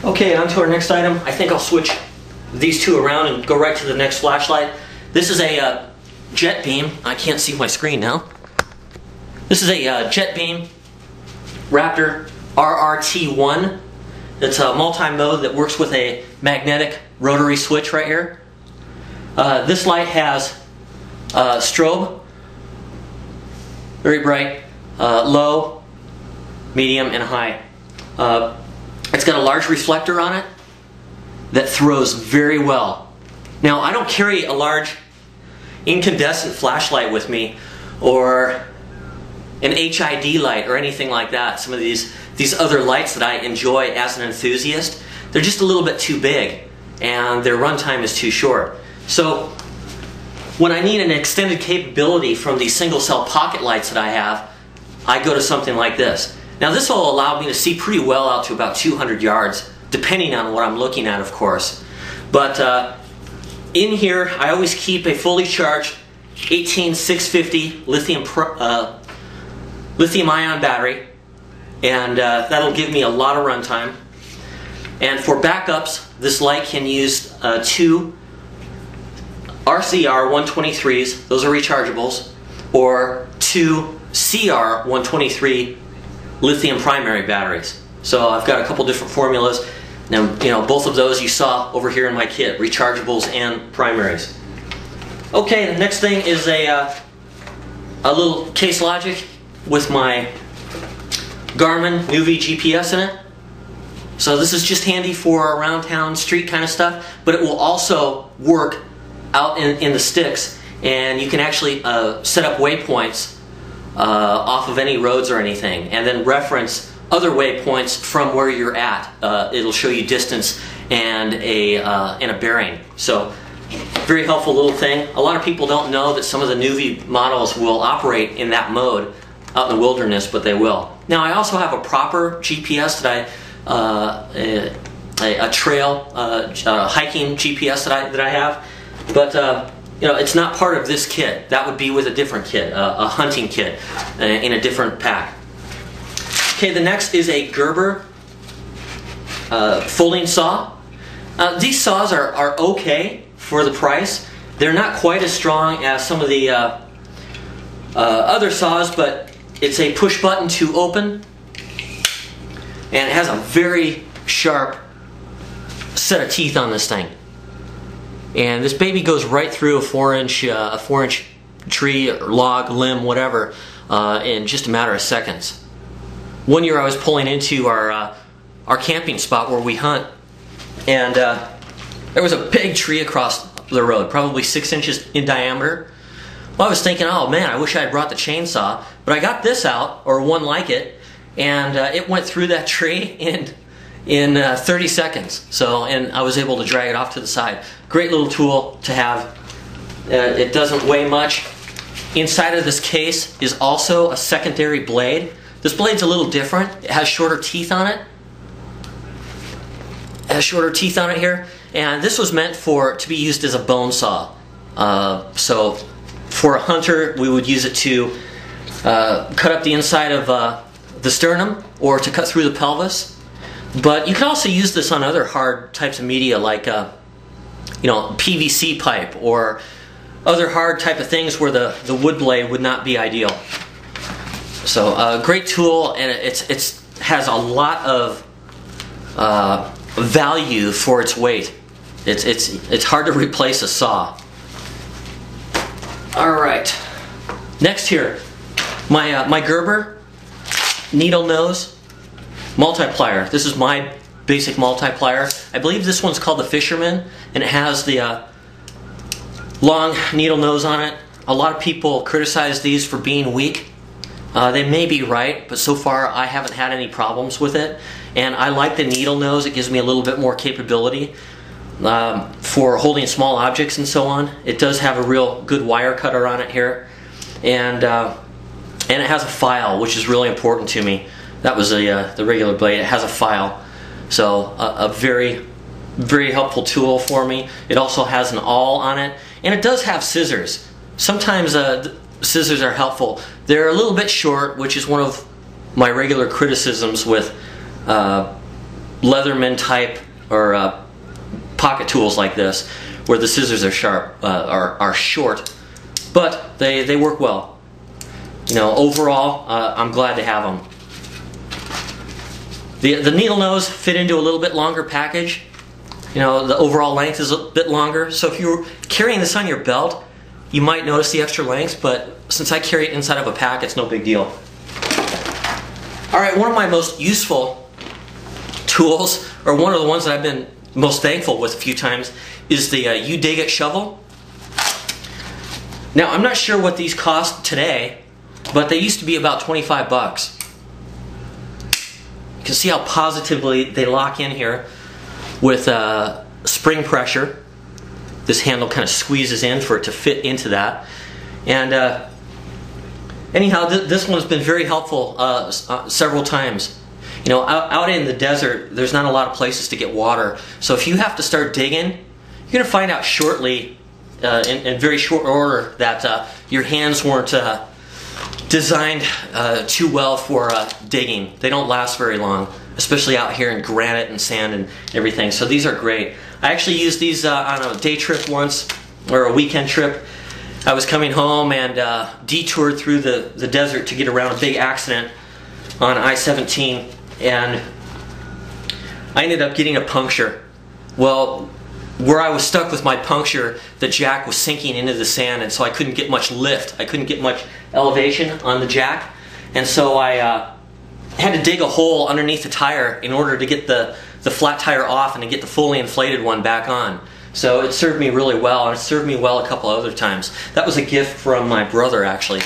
Okay, on to our next item. I think I'll switch these two around and go right to the next flashlight. This is a jet beam. I can't see my screen now. This is a jet beam Raptor RRT1. It's a multi-mode that works with a magnetic rotary switch right here. This light has strobe, very bright, low, medium, and high. It's got a large reflector on it that throws very well. Now, I don't carry a large incandescent flashlight with me or an HID light or anything like that. Some of these other lights that I enjoy as an enthusiast, they're just a little bit too big and their runtime is too short. So when I need an extended capability from these single cell pocket lights that I have, I go to something like this. Now this will allow me to see pretty well out to about 200 yards, depending on what I'm looking at, of course. But in here, I always keep a fully charged 18650 lithium-ion battery, and that'll give me a lot of runtime. And for backups, this light can use two RCR 123s, those are rechargeables, or two CR 123 lithium primary batteries. So I've got a couple different formulas. Now, both of those you saw over here in my kit, rechargeables and primaries. Okay, the next thing is a little case logic with my Garmin Nuvi GPS in it. So this is just handy for around town street kind of stuff, but it will also work out in the sticks, and you can actually set up waypoints off of any roads or anything, and then reference other waypoints from where you're at. It'll show you distance and a bearing. So very helpful little thing. A lot of people don't know that some of the Nuvi models will operate in that mode out in the wilderness, but they will. Now I also have a proper GPS that a trail hiking GPS that I have, but it's not part of this kit. That would be with a different kit, a hunting kit in a different pack. Okay, the next is a Gerber folding saw. These saws are okay for the price. They're not quite as strong as some of the other saws, but it's a push button to open, and it has a very sharp set of teeth on this thing. And this baby goes right through a 4-inch tree, or log, limb, whatever, in just a matter of seconds. One year I was pulling into our camping spot where we hunt, and there was a big tree across the road, probably 6 inches in diameter. Well, I was thinking, oh man, I wish I had brought the chainsaw, but I got this out, or one like it, and it went through that tree in 30 seconds. So, and I was able to drag it off to the side. Great little tool to have. It doesn't weigh much. Inside of this case is also a secondary blade. This blade's a little different. It has shorter teeth on it. It has shorter teeth on it here. And this was meant to be used as a bone saw. So for a hunter, we would use it to cut up the inside of the sternum, or to cut through the pelvis. But you can also use this on other hard types of media, like PVC pipe or other hard type of things where the wood blade would not be ideal. So a great tool, and it has a lot of value for its weight. It's hard to replace a saw. All right, next here, my Gerber needle nose multiplier. This is my basic multiplier. I believe this one's called the Fisherman, and it has the long needle nose on it. A lot of people criticize these for being weak. They may be right, but so far I haven't had any problems with it. And I like the needle nose. It gives me a little bit more capability for holding small objects and so on. It does have a real good wire cutter on it here, and it has a file, which is really important to me. That was the regular blade. It has a file, so a very, very helpful tool for me. It also has an awl on it, and it does have scissors. Sometimes scissors are helpful. They're a little bit short, which is one of my regular criticisms with Leatherman type or pocket tools like this, where the scissors are sharp, are short, but they work well. You know, overall, I'm glad to have them. The needle nose fit into a little bit longer package. You know, the overall length is a bit longer, so if you're carrying this on your belt, you might notice the extra length, but since I carry it inside of a pack, it's no big deal. Alright, one of my most useful tools, or one of the ones that I've been most thankful with a few times, is the You Dig It shovel. Now, I'm not sure what these cost today, but they used to be about 25 bucks. You can see how positively they lock in here with spring pressure. This handle kind of squeezes in for it to fit into that. And anyhow, this one's been very helpful several times. You know, out in the desert, there's not a lot of places to get water. So if you have to start digging, you're going to find out shortly, in very short order, that your hands weren't designed too well for digging. They don't last very long, especially out here in granite and sand and everything. So these are great. I actually used these on a day trip once, or a weekend trip. I was coming home and detoured through the desert to get around a big accident on I-17, and I ended up getting a puncture. Well, where I was stuck with my puncture, the jack was sinking into the sand, and so I couldn't get much lift. I couldn't get much elevation on the jack, and so I had to dig a hole underneath the tire in order to get the flat tire off and to get the fully inflated one back on. So it served me really well, and it served me well a couple other times. That was a gift from my brother, actually.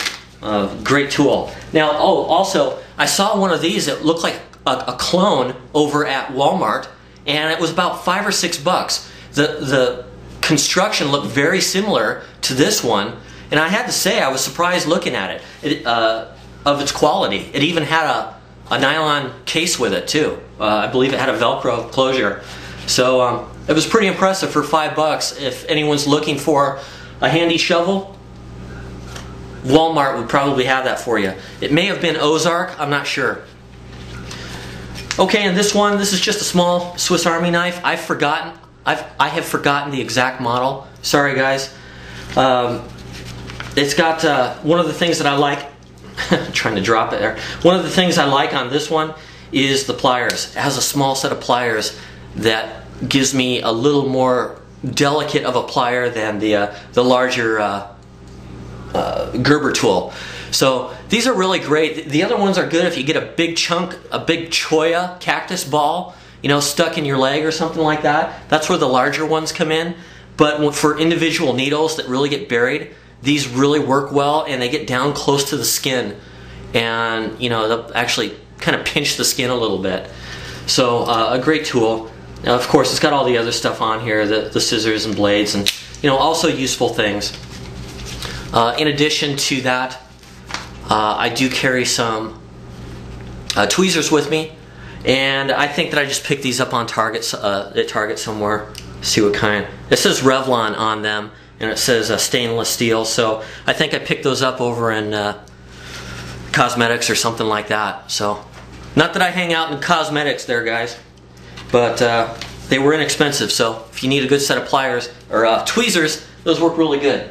Great tool. Now, oh, also, I saw one of these that looked like a clone over at Walmart, and it was about 5 or 6 bucks. The construction looked very similar to this one, and I had to say I was surprised looking at it, of its quality. It even had a nylon case with it too. I believe it had a Velcro closure. So it was pretty impressive for 5 bucks. If anyone's looking for a handy shovel, Walmart would probably have that for you. It may have been Ozark, I'm not sure. Okay, and this is just a small Swiss Army knife. I have forgotten the exact model. Sorry guys. It's got one of the things that I like. Trying to drop it there. One of the things I like on this one is the pliers. It has a small set of pliers that gives me a little more delicate of a plier than the larger Gerber tool. So these are really great. The other ones are good if you get a big chunk, a big cholla cactus ball, you know, stuck in your leg or something like that. That's where the larger ones come in. But for individual needles that really get buried, these really work well, and they get down close to the skin, and you know, they'll actually kind of pinch the skin a little bit. So a great tool. Now, of course, it's got all the other stuff on here, the scissors and blades, and you know, also useful things. In addition to that, I do carry some tweezers with me, and I think that I just picked these up on Target, at Target somewhere. See what kind. It says Revlon on them, and it says stainless steel, so I think I picked those up over in cosmetics or something like that. So, not that I hang out in cosmetics there, guys, but they were inexpensive, so if you need a good set of pliers or tweezers, those work really good.